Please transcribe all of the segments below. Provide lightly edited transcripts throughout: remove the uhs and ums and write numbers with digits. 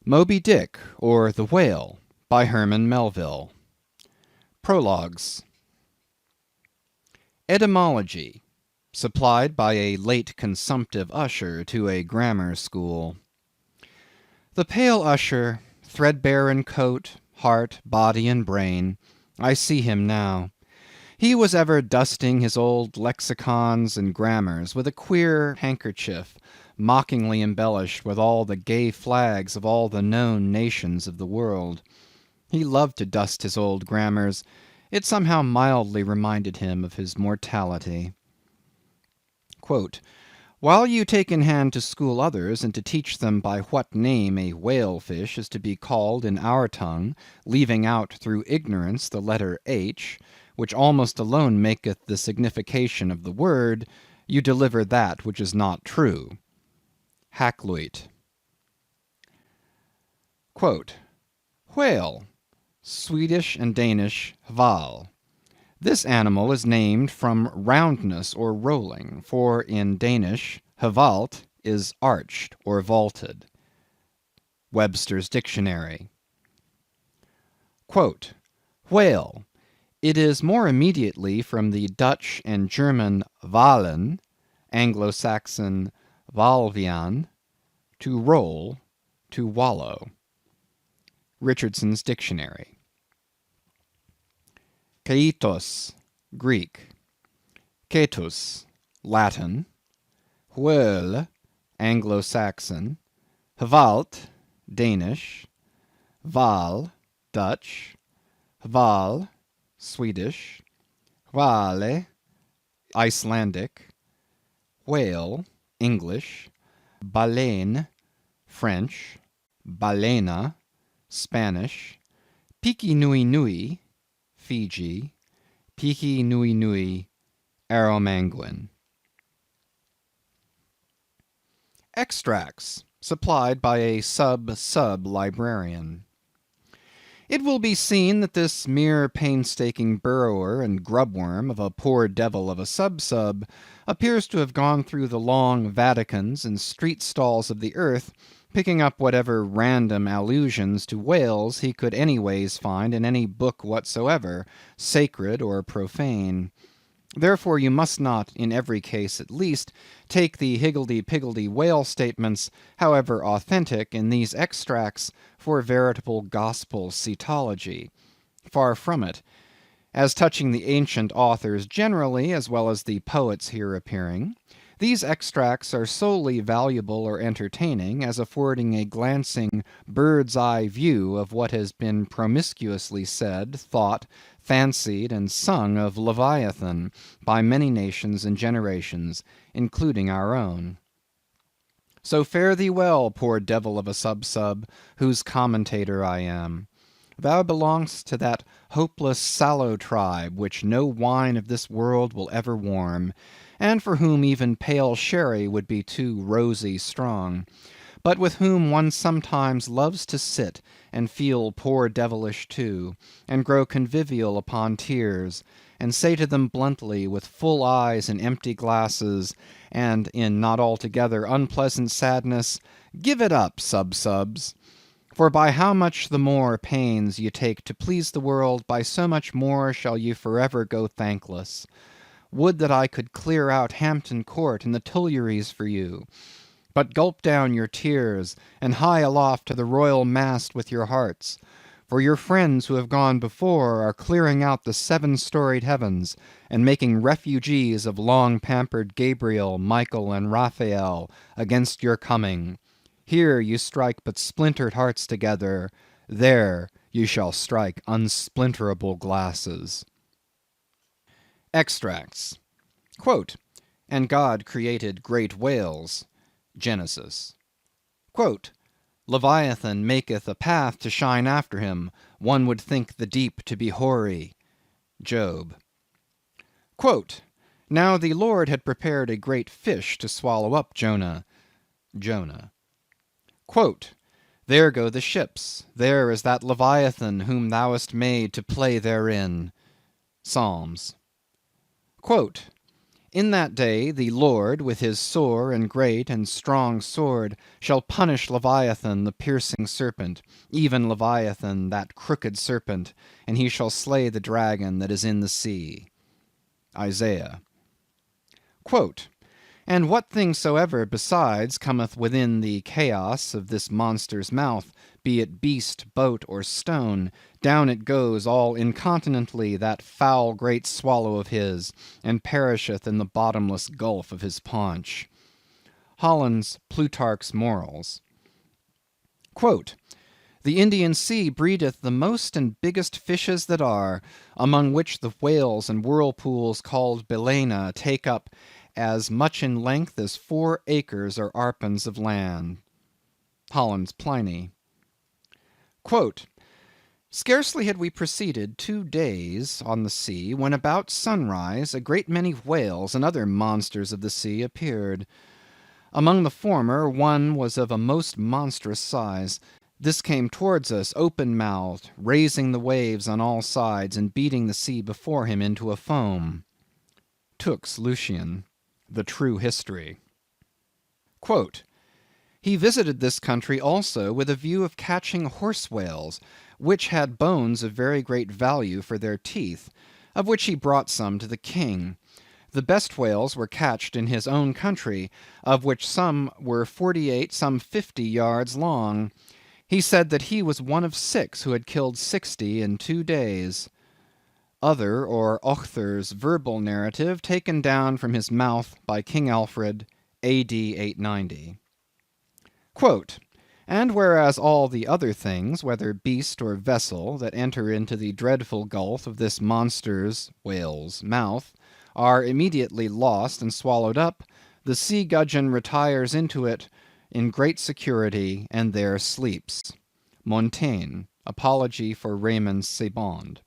Moby Dick, or the Whale, by Herman Melville. Prologues. Etymology, supplied by a late consumptive usher to a grammar school. The pale usher, threadbare in coat, heart, body, and brain, I see him now. He was ever dusting his old lexicons and grammars with a queer handkerchief, mockingly embellished with all the gay flags of all the known nations of the world. He loved to dust his old grammars. It somehow mildly reminded him of his mortality. Quote, "While you take in hand to school others, and to teach them by what name a whale fish is to be called in our tongue, leaving out through ignorance the letter H, which almost alone maketh the signification of the word, you deliver that which is not true." Hakluyt. Quote, "Whale, Swedish and Danish hval. This animal is named from roundness or rolling, for in Danish hvalt is arched or vaulted." Webster's Dictionary. Quote, "Whale, it is more immediately from the Dutch and German valen, Anglo-Saxon valvian, to roll, to wallow." Richardson's Dictionary. Keitos, Greek. Ketus, Latin. Whale, Anglo-Saxon. Hvalt, Danish. Val, Dutch. Hval, Swedish. Hvale, Icelandic. Whale, English. Baleine, French. Balena, Spanish. Piki Nui Nui, Fiji. Piki Nui Nui, Arromanguin. Extracts, supplied by a sub-librarian. It will be seen that this mere painstaking burrower and grubworm of a poor devil of a sub-sub appears to have gone through the long Vaticans and street stalls of the earth, picking up whatever random allusions to whales he could anyways find in any book whatsoever, sacred or profane. Therefore you must not, in every case at least, take the higgledy-piggledy whale statements, however authentic, in these extracts, for veritable gospel cetology. Far from it. As touching the ancient authors generally, as well as the poets here appearing, these extracts are solely valuable or entertaining, as affording a glancing bird's-eye view of what has been promiscuously said, thought, fancied, and sung of Leviathan by many nations and generations, including our own. So fare thee well, poor devil of a sub-sub, whose commentator I am. Thou belongest to that hopeless sallow tribe which no wine of this world will ever warm, and for whom even pale sherry would be too rosy strong, but with whom one sometimes loves to sit and feel poor devilish too, and grow convivial upon tears, and say to them bluntly, with full eyes and empty glasses, and in not altogether unpleasant sadness, give it up, sub-subs. For by how much the more pains ye take to please the world, by so much more shall ye forever go thankless. Would that I could clear out Hampton Court and the Tuileries for you! But gulp down your tears, and hie aloft to the royal mast with your hearts. For your friends who have gone before are clearing out the 7-storied heavens, and making refugees of long-pampered Gabriel, Michael, and Raphael against your coming. Here you strike but splintered hearts together, there you shall strike unsplinterable glasses." Extracts. Quote, "And God created great whales." Genesis. Quote, "Leviathan maketh a path to shine after him, one would think the deep to be hoary." Job. Quote, "Now the Lord had prepared a great fish to swallow up Jonah." Jonah. Quote, "There go the ships, there is that Leviathan whom thou hast made to play therein." Psalms. Quote, In that day the Lord with his sore and great and strong sword shall punish Leviathan the piercing serpent, even Leviathan that crooked serpent, and he shall slay the dragon that is in the sea. Isaiah. Quote, and what thing soever besides cometh within the chaos of this monster's mouth, be it beast, boat, or stone, down it goes all incontinently that foul great swallow of his, and perisheth in the bottomless gulf of his paunch. Holland's Plutarch's Morals. Quote, the Indian Sea breedeth the most and biggest fishes that are, among which the whales and whirlpools called Balena take up as much in length as 4 acres or arpens of land. Holland's Pliny. Quote, scarcely had we proceeded 2 days on the sea, when about sunrise a great many whales and other monsters of the sea appeared. Among the former one was of a most monstrous size. This came towards us open-mouthed, raising the waves on all sides, and beating the sea before him into a foam. Tooke's Lucian. The True History. Quote, he visited this country also with a view of catching horse whales, which had bones of very great value for their teeth, of which he brought some to the king. The best whales were catched in his own country, of which some were 48, some 50 yards long. He said that he was one of 6 who had killed 60 in 2 days. Other or Ochther's verbal narrative taken down from his mouth by King Alfred, A.D. 890. Quote, and whereas all the other things, whether beast or vessel, that enter into the dreadful gulf of this monster's (whale's) mouth, are immediately lost and swallowed up, the sea gudgeon retires into it in great security, and there sleeps. Montaigne, Apology for Raymond Sebond.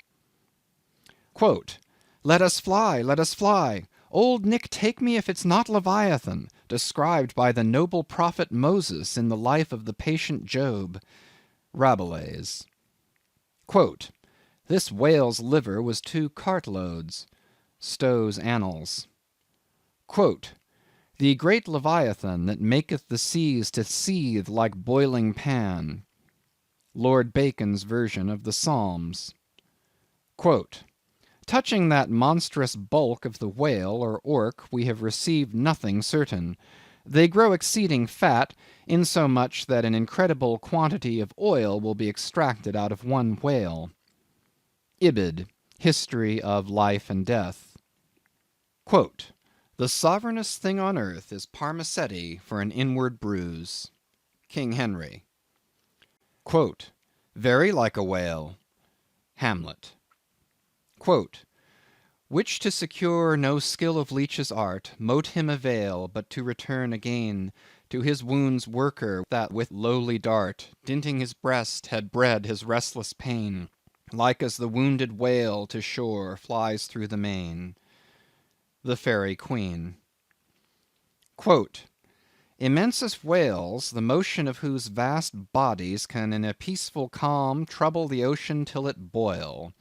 Quote, let us fly, let us fly. Old Nick take me if it's not Leviathan, described by the noble prophet Moses in the life of the patient Job. Rabelais. Quote, this whale's liver was 2 cartloads. Stow's Annals. Quote, the great Leviathan that maketh the seas to seethe like boiling pan. Lord Bacon's version of the Psalms. Quote, touching that monstrous bulk of the whale or orc we have received nothing certain. They grow exceeding fat, insomuch that an incredible quantity of oil will be extracted out of one whale. Ibid, History of Life and Death. Quote, the sovereignest thing on earth is Parmacetti for an inward bruise. King Henry. Quote, very like a whale. Hamlet. Quote, which to secure no skill of leech's art, mote him avail but to return again to his wound's worker, that with lowly dart, dinting his breast, had bred his restless pain, like as the wounded whale to shore flies through the main. The Fairy Queen. Quote, immense as whales, the motion of whose vast bodies can in a peaceful calm trouble the ocean till it boil.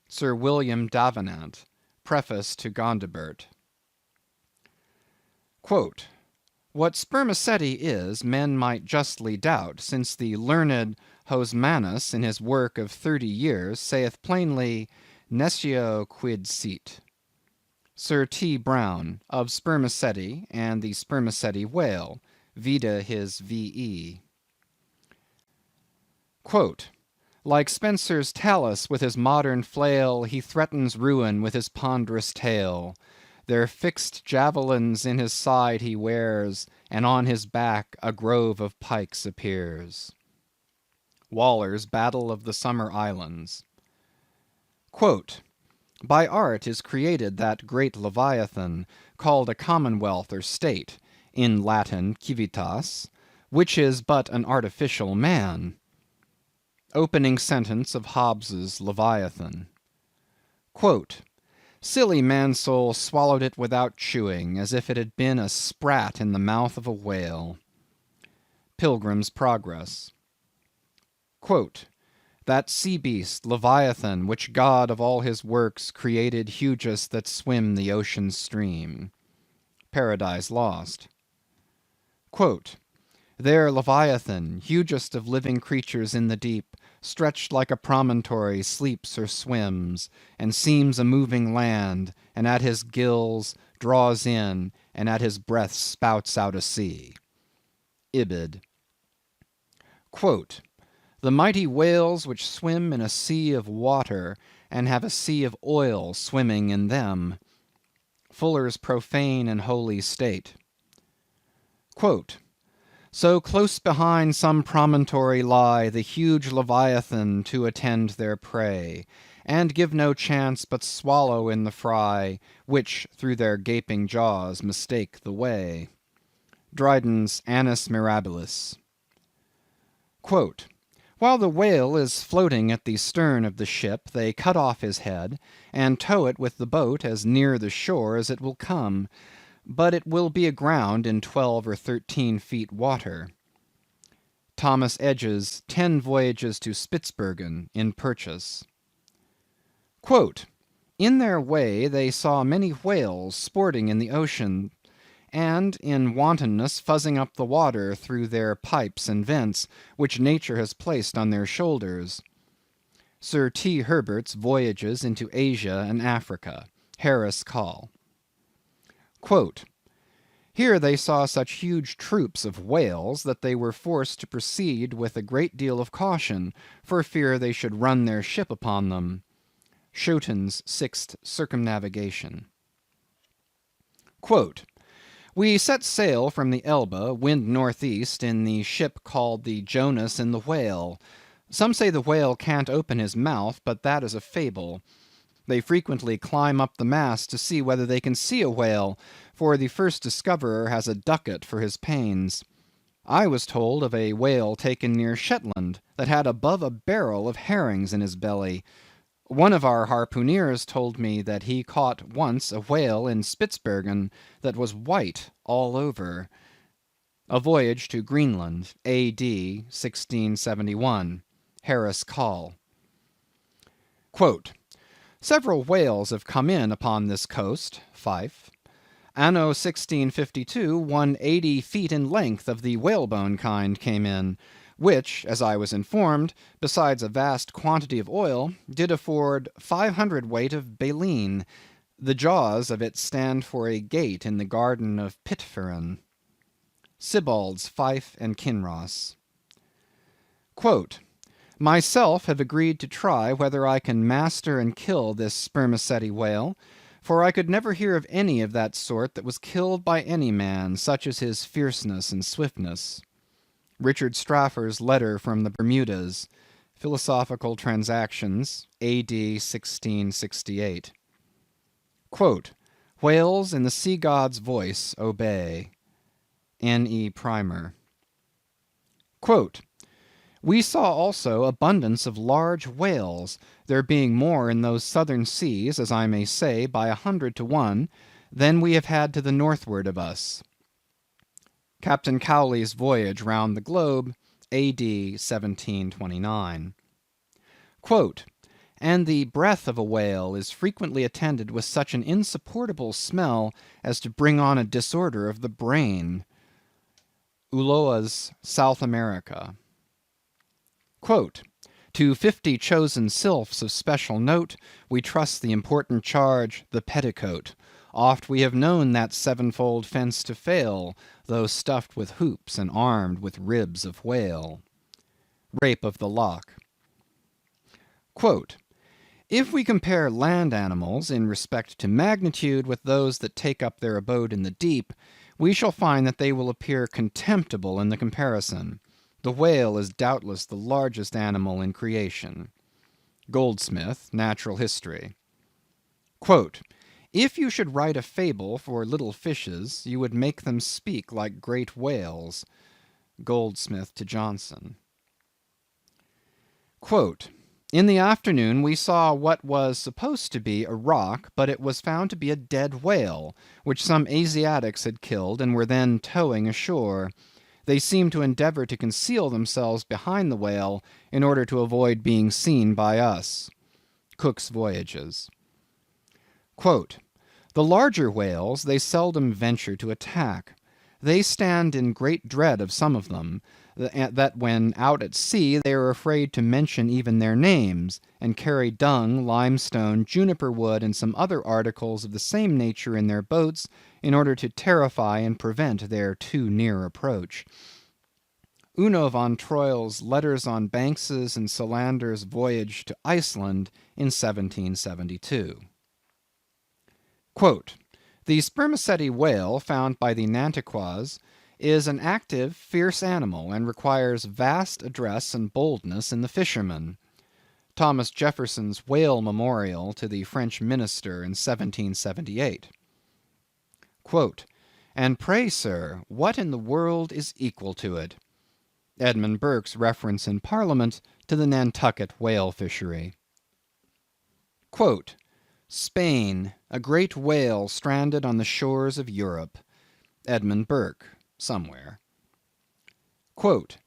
Sir William Davenant, Preface to Gondibert. Quote, what spermaceti is, men might justly doubt, since the learned Hosmanus in his work of 30 years saith plainly, nescio quid sit. Sir T. Brown, of spermaceti and the spermaceti whale, vide his V.E. Quote, like Spencer's Talus with his modern flail, he threatens ruin with his ponderous tail. Their fixed javelins in his side he wears, and on his back a grove of pikes appears. Waller's Battle of the Summer Islands. Quote, by art is created that great Leviathan, called a commonwealth or state, in Latin civitas, which is but an artificial man. Opening sentence of Hobbes's Leviathan. Quote, silly Mansoul swallowed it without chewing, as if it had been a sprat in the mouth of a whale. Pilgrim's Progress. Quote, That sea beast, Leviathan, which God of all his works created hugest that swim the ocean stream. Paradise Lost. Quote, there Leviathan, hugest of living creatures in the deep, stretched like a promontory, sleeps or swims, and seems a moving land, and at his gills draws in, and at his breath spouts out a sea. Ibid. Quote, the mighty whales which swim in a sea of water, and have a sea of oil swimming in them. Fuller's Profane and Holy State. Quote, so close behind some promontory lie the huge Leviathan to attend their prey, and give no chance but swallow in the fry, which through their gaping jaws mistake the way. Dryden's Annus Mirabilis. Quote, while the whale is floating at the stern of the ship, they cut off his head, and tow it with the boat as near the shore as it will come, but it will be aground in 12 or 13 feet water. Thomas Edge's 10 Voyages to Spitzbergen, in Purchas. Quote, in their way they saw many whales sporting in the ocean, and in wantonness fuzzing up the water through their pipes and vents, which nature has placed on their shoulders. Sir T. Herbert's Voyages into Asia and Africa, Harris Coll. Quote, here they saw such huge troops of whales that they were forced to proceed with a great deal of caution, for fear they should run their ship upon them. Schouten's Sixth Circumnavigation. Quote, we set sail from the Elbe, wind northeast, in the ship called the Jonas and the Whale. Some say the whale can't open his mouth, but that is a fable. They frequently climb up the mast to see whether they can see a whale, for the first discoverer has a ducat for his pains. I was told of a whale taken near Shetland that had above a barrel of herrings in his belly. One of our harpooneers told me that he caught once a whale in Spitzbergen that was white all over. A Voyage to Greenland, A.D. 1671. Harris Coll. Quote, several whales have come in upon this coast, Fife. Anno 1652, 180 feet in length of the whalebone kind came in, which, as I was informed, besides a vast quantity of oil, did afford 500 weight of baleen. The jaws of it stand for a gate in the garden of Pitferren. Sibbald's Fife and Kinross. Quote, myself have agreed to try whether I can master and kill this spermaceti whale, for I could never hear of any of that sort that was killed by any man, such as his fierceness and swiftness. Richard Straffer's Letter from the Bermudas, Philosophical Transactions, A.D. 1668. Quote, whales in the sea god's voice obey. N.E. Primer. Quote, we saw also abundance of large whales, there being more in those southern seas, as I may say, by 100 to 1, than we have had to the northward of us. Captain Cowley's Voyage round the Globe, A.D. 1729. Quote, and the breath of a whale is frequently attended with such an insupportable smell as to bring on a disorder of the brain. Ulloa's South America. Quote, to 50 chosen sylphs of special note, we trust the important charge, the petticoat. Oft we have known that sevenfold fence to fail, though stuffed with hoops and armed with ribs of whale. Rape of the Lock. Quote, if we compare land animals in respect to magnitude with those that take up their abode in the deep, we shall find that they will appear contemptible in the comparison. The whale is doubtless the largest animal in creation. Goldsmith, Natural History. Quote, if you should write a fable for little fishes, you would make them speak like great whales. Goldsmith to Johnson. Quote, in the afternoon we saw what was supposed to be a rock, but it was found to be a dead whale, which some Asiatics had killed and were then towing ashore. They seem to endeavor to conceal themselves behind the whale in order to avoid being seen by us. Cook's Voyages. Quote, the larger whales they seldom venture to attack. They stand in great dread of some of them, that when out at sea they are afraid to mention even their names, and carry dung, limestone, juniper wood, and some other articles of the same nature in their boats, in order to terrify and prevent their too near approach. Uno von Troil's Letters on Banks's and Solander's Voyage to Iceland in 1772. Quote, the spermaceti whale found by the Nantuckois is an active, fierce animal, and requires vast address and boldness in the fisherman. Thomas Jefferson's Whale Memorial to the French Minister in 1778. Quote, and pray, sir, what in the world is equal to it? Edmund Burke's reference in Parliament to the Nantucket whale fishery. Quote, Spain, a great whale stranded on the shores of Europe. Edmund Burke, somewhere. Quote,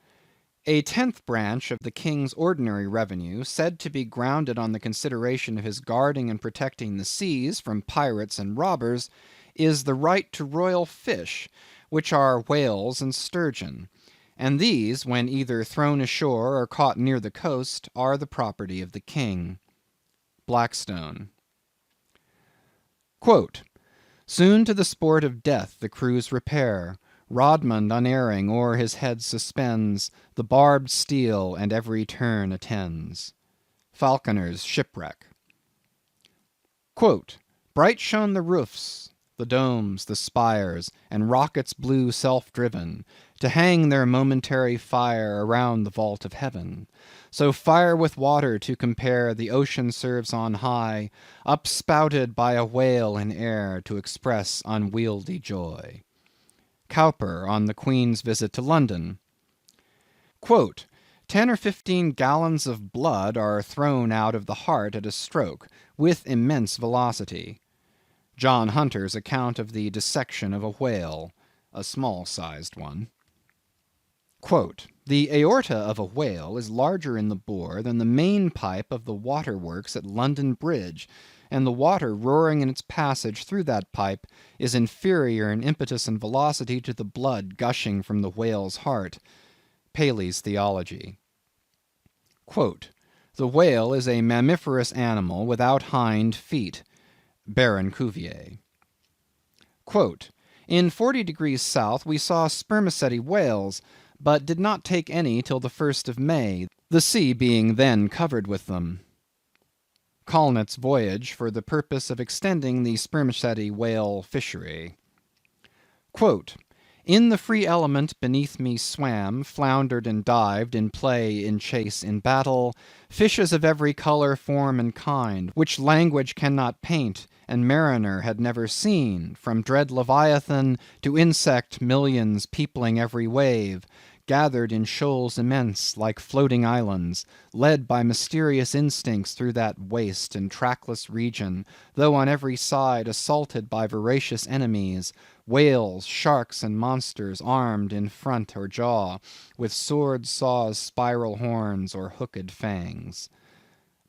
a 10th branch of the king's ordinary revenue, said to be grounded on the consideration of his guarding and protecting the seas from pirates and robbers, is the right to royal fish, which are whales and sturgeon, and these, when either thrown ashore or caught near the coast, are the property of the king. Blackstone. Quote, soon to the sport of death the crews repair, Rodmond unerring o'er his head suspends the barbed steel, and every turn attends. Falconer's Shipwreck. Quote, bright shone the roofs, the domes, the spires, and rockets blue self-driven, to hang their momentary fire around the vault of heaven. So fire with water to compare the ocean serves on high, upspouted by a whale in air to express unwieldy joy. Cowper on the Queen's visit to London. Quote, 10 or 15 gallons of blood are thrown out of the heart at a stroke, with immense velocity. John Hunter's account of the dissection of a whale, a small-sized one. Quote, the aorta of a whale is larger in the bore than the main pipe of the waterworks at London Bridge, and the water roaring in its passage through that pipe is inferior in impetus and velocity to the blood gushing from the whale's heart. Paley's Theology. Quote, the whale is a mammiferous animal without hind feet. Baron Cuvier. Quote, in 40 degrees south we saw spermaceti whales, but did not take any till the 1st of May, the sea being then covered with them. Colnett's voyage for the purpose of extending the spermaceti whale fishery. Quote, in the free element beneath me swam, floundered and dived, in play, in chase, in battle, fishes of every color, form, and kind, which language cannot paint, and mariner had never seen, from dread Leviathan to insect millions peopling every wave, gathered in shoals immense, like floating islands, led by mysterious instincts through that waste and trackless region, though on every side assaulted by voracious enemies, whales, sharks, and monsters armed in front or jaw, with swords, saws, spiral horns, or hooked fangs.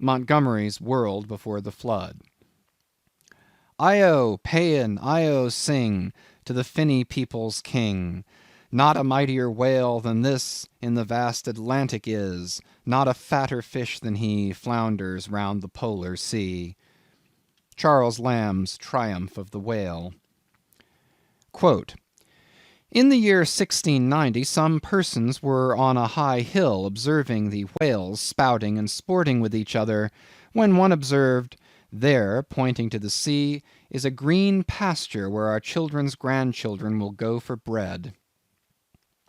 Montgomery's World Before the Flood. Io, Paean, Io, sing to the finny people's king. Not a mightier whale than this in the vast Atlantic is, not a fatter fish than he flounders round the polar sea. Charles Lamb's Triumph of the Whale. Quote, in the year 1690 some persons were on a high hill observing the whales spouting and sporting with each other, when one observed, there, pointing to the sea, is a green pasture where our children's grandchildren will go for bread.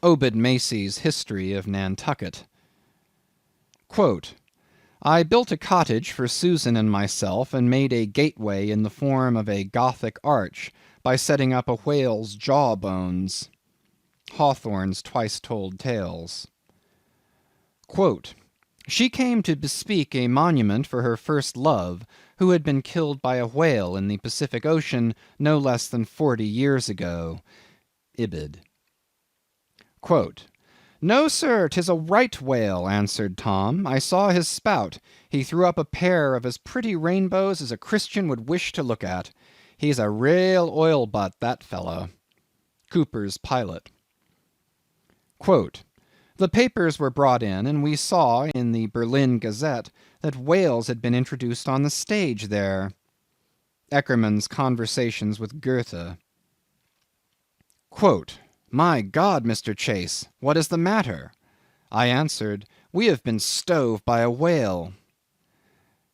Obed Macy's History of Nantucket. Quote, I built a cottage for Susan and myself, and made a gateway in the form of a Gothic arch, by setting up a whale's jaw bones. Hawthorne's Twice Told Tales. Quote, she came to bespeak a monument for her first love, who had been killed by a whale in the Pacific Ocean no less than 40 years ago. Ibid. Quote, "No, sir, 'tis a right whale," answered Tom. "I saw his spout. He threw up a pair of as pretty rainbows as a Christian would wish to look at. He's a raal oil butt, that fellow." Cooper's Pilot. Quote, "The papers were brought in, and we saw in the Berlin Gazette that whales had been introduced on the stage there." Eckermann's Conversations with Goethe. Quote, "My God, Mr. Chase, what is the matter?" I answered, "We have been stove by a whale."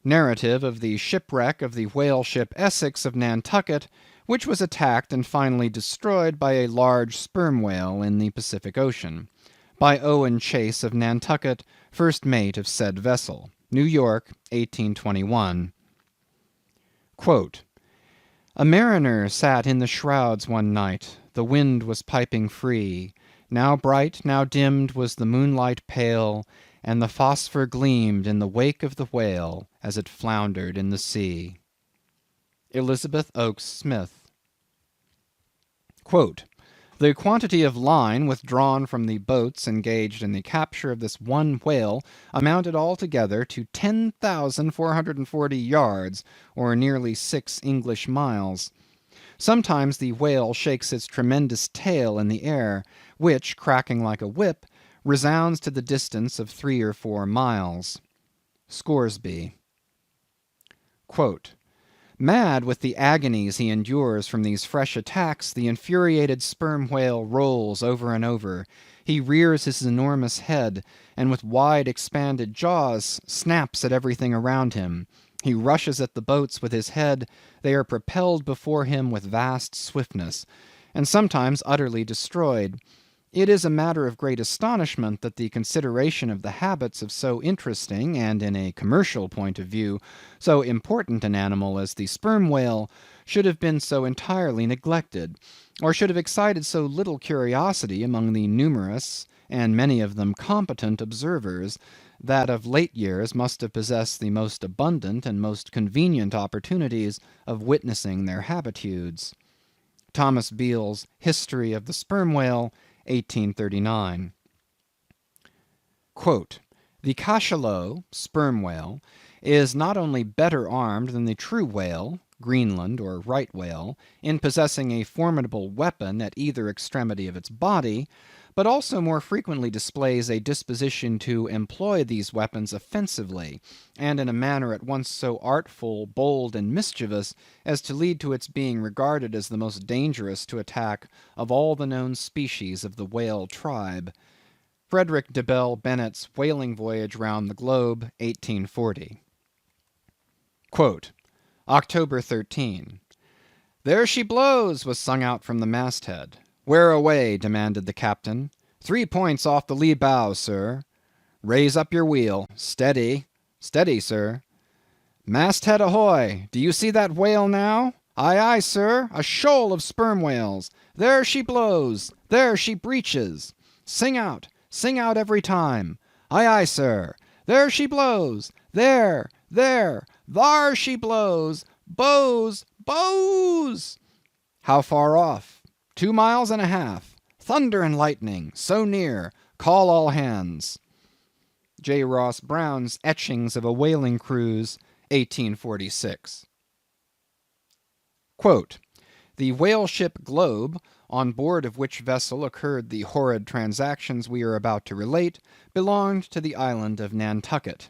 Narrative of the shipwreck of the whale ship Essex of Nantucket, which was attacked and finally destroyed by a large sperm whale in the Pacific Ocean. By Owen Chase of Nantucket, first mate of said vessel. New York, 1821. Quote, "A mariner sat in the shrouds one night. The wind was piping free. Now bright, now dimmed was the moonlight pale, and the phosphor gleamed in the wake of the whale as it floundered in the sea." Elizabeth Oakes Smith. Quote, "The quantity of line withdrawn from the boats engaged in the capture of this one whale amounted altogether to 10,440 yards, or nearly 6 English miles. Sometimes the whale shakes its tremendous tail in the air, which, cracking like a whip, resounds to the distance of 3 or 4 miles." Scoresby. Quote, "Mad with the agonies he endures from these fresh attacks, the infuriated sperm whale rolls over and over. He rears his enormous head, and with wide expanded jaws snaps at everything around him. He rushes at the boats with his head. They are propelled before him with vast swiftness, and sometimes utterly destroyed. It is a matter of great astonishment that the consideration of the habits of so interesting, and in a commercial point of view, so important an animal as the sperm whale, should have been so entirely neglected, or should have excited so little curiosity among the numerous, and many of them competent observers, that of late years must have possessed the most abundant and most convenient opportunities of witnessing their habitudes." Thomas Beale's History of the Sperm Whale, 1839. Quote, "The cachalot (sperm whale) is not only better armed than the true whale (Greenland or right whale) in possessing a formidable weapon at either extremity of its body, but also more frequently displays a disposition to employ these weapons offensively, and in a manner at once so artful, bold, and mischievous, as to lead to its being regarded as the most dangerous to attack of all the known species of the whale tribe." Frederick de Bell Bennett's Whaling Voyage round the Globe, 1840. Quote, October 13. "There she blows!" was sung out from the masthead. "Where away?" demanded the captain. "3 points off the lee bow, sir." "Raise up your wheel." "Steady." "Steady, sir." "Masthead ahoy! Do you see that whale now?" "Aye, aye, sir, a shoal of sperm whales." "There she blows!" "There she breaches!" Sing out every time." "Aye, aye, sir." "There she blows!" "There, thar she blows!" "Bows, bows!" "How far off?" 2 miles and a half. "Thunder and lightning! So near! Call all hands." J. Ross Brown's Etchings of a Whaling Cruise, 1846. Quote, "The whale ship Globe, on board of which vessel occurred the horrid transactions we are about to relate, belonged to the island of Nantucket."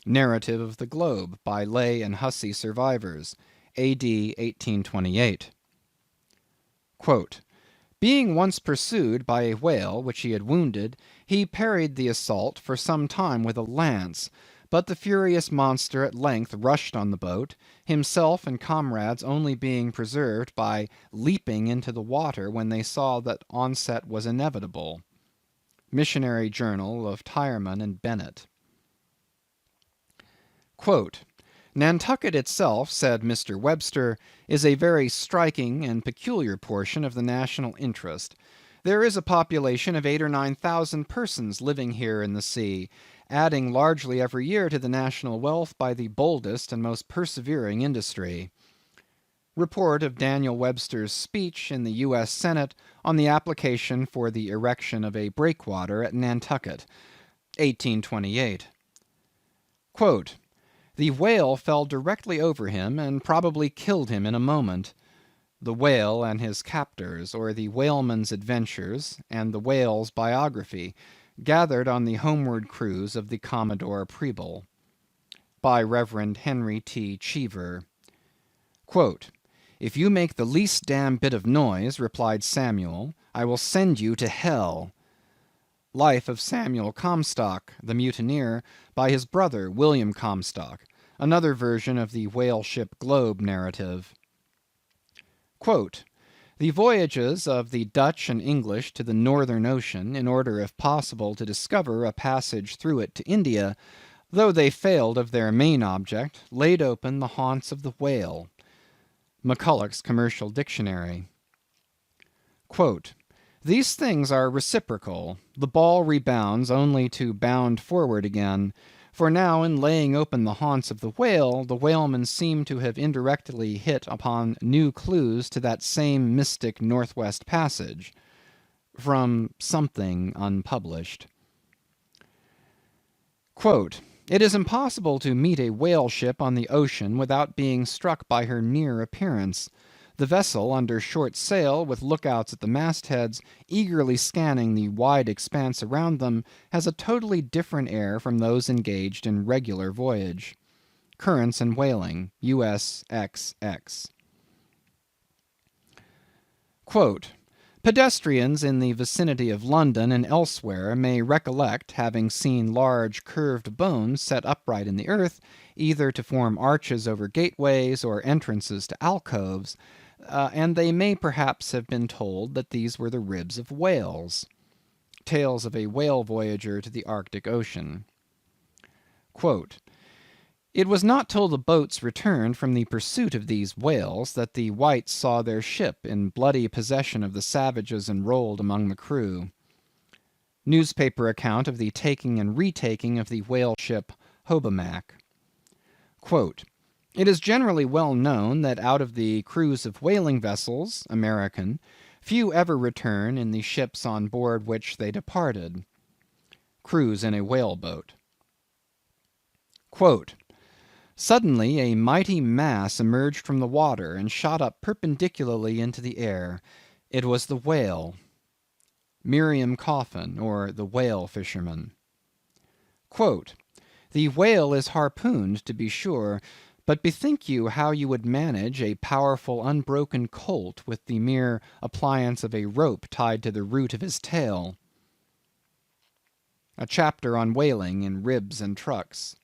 Narrative of the Globe, by Lay and Hussey survivors, A.D. 1828. Quote, "Being once pursued by a whale which he had wounded, he parried the assault for some time with a lance, but the furious monster at length rushed on the boat, himself and comrades only being preserved by leaping into the water when they saw that onset was inevitable." Missionary Journal of Tyerman and Bennett. Quote, "Nantucket itself," said Mr. Webster, "is a very striking and peculiar portion of the national interest. There is a population of 8,000 or 9,000 persons living here in the sea, adding largely every year to the national wealth by the boldest and most persevering industry." Report of Daniel Webster's speech in the U.S. Senate on the application for the erection of a breakwater at Nantucket, 1828. Quote, "The whale fell directly over him and probably killed him in a moment. The Whale and His Captors, or the Whaleman's Adventures, and the Whale's Biography, gathered on the homeward cruise of the Commodore Preble." By Rev. Henry T. Cheever. Quote, "If you make the least damn bit of noise," replied Samuel, "I will send you to hell." Life of Samuel Comstock, the mutineer, by his brother William Comstock, another version of the whale ship Globe narrative. Quote, "The voyages of the Dutch and English to the Northern Ocean, in order if possible to discover a passage through it to India, though they failed of their main object, laid open the haunts of the whale." McCulloch's Commercial Dictionary. Quote, "These things are reciprocal. The ball rebounds only to bound forward again. For now in laying open the haunts of the whale, the whalemen seem to have indirectly hit upon new clues to that same mystic Northwest Passage." From something unpublished. Quote, "It is impossible to meet a whale ship on the ocean without being struck by her near appearance. The vessel under short sail, with lookouts at the mastheads, eagerly scanning the wide expanse around them, has a totally different air from those engaged in regular voyage." Currents and Whaling, U.S. XX. Quote, "Pedestrians in the vicinity of London and elsewhere may recollect having seen large curved bones set upright in the earth, either to form arches over gateways or entrances to alcoves, and they may perhaps have been told that these were the ribs of whales." Tales of a Whale Voyager to the Arctic Ocean. Quote, "It was not till the boats returned from the pursuit of these whales that the whites saw their ship in bloody possession of the savages enrolled among the crew." Newspaper account of the taking and retaking of the whale ship Hobomack. Quote, "It is generally well known that out of the crews of whaling vessels, American, few ever return in the ships on board which they departed." Cruise in a whale boat. Quote, "Suddenly a mighty mass emerged from the water and shot up perpendicularly into the air. It was the whale." Miriam Coffin, or the Whale Fisherman. Quote, "The whale is harpooned, to be sure, but bethink you how you would manage a powerful unbroken colt with the mere appliance of a rope tied to the root of his tail." A chapter on whaling in Ribs and Trucks.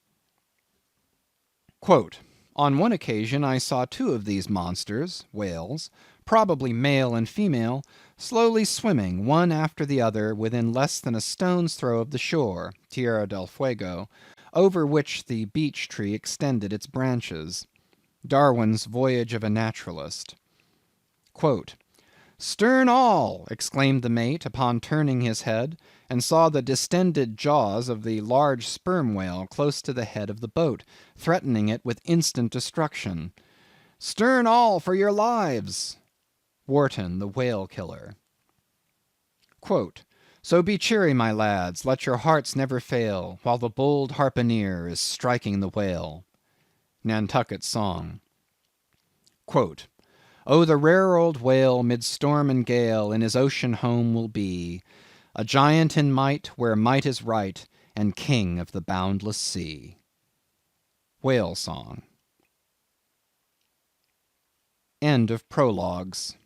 Quote, "On one occasion I saw two of these monsters (whales), probably male and female, slowly swimming, one after the other, within less than a stone's throw of the shore (Tierra del Fuego), over which the beech tree extended its branches." Darwin's Voyage of a Naturalist. Quote, "Stern all!" exclaimed the mate, upon turning his head, and saw the distended jaws of the large sperm whale close to the head of the boat, threatening it with instant destruction. "Stern all for your lives!" Wharton, the Whale Killer. Quote, "So be cheery, my lads, let your hearts never fail, while the bold harpooner is striking the whale." Nantucket Song. Quote, "Oh, the rare old whale, mid storm and gale, in his ocean home will be, a giant in might, where might is right, and king of the boundless sea." Whale Song. End of Prologues.